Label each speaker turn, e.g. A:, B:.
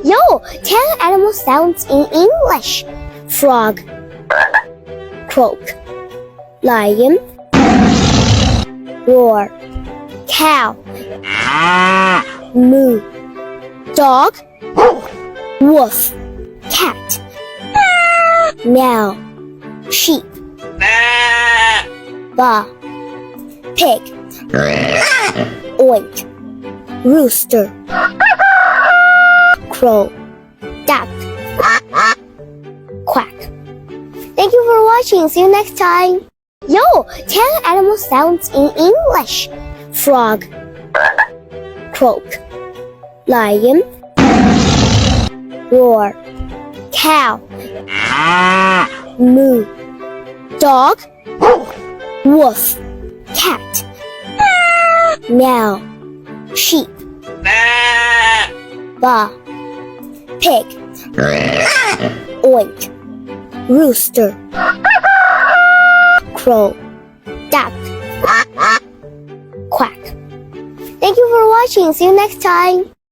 A: Yo, 10 animal sounds in English. Frog, croak, lion, roar, cow, moo, dog, wolf, cat, meow, sheep, baa, pig, oink, rooster, crow, duck, quack. Thank you for watching. See you next time. Yo, 10 animal sounds in English. Frog, croak, lion, roar, cow, moo, dog, wolf, cat, meow, sheep, baa, pig, oink, rooster, crow, duck, quack. Thank you for watching. See you next time.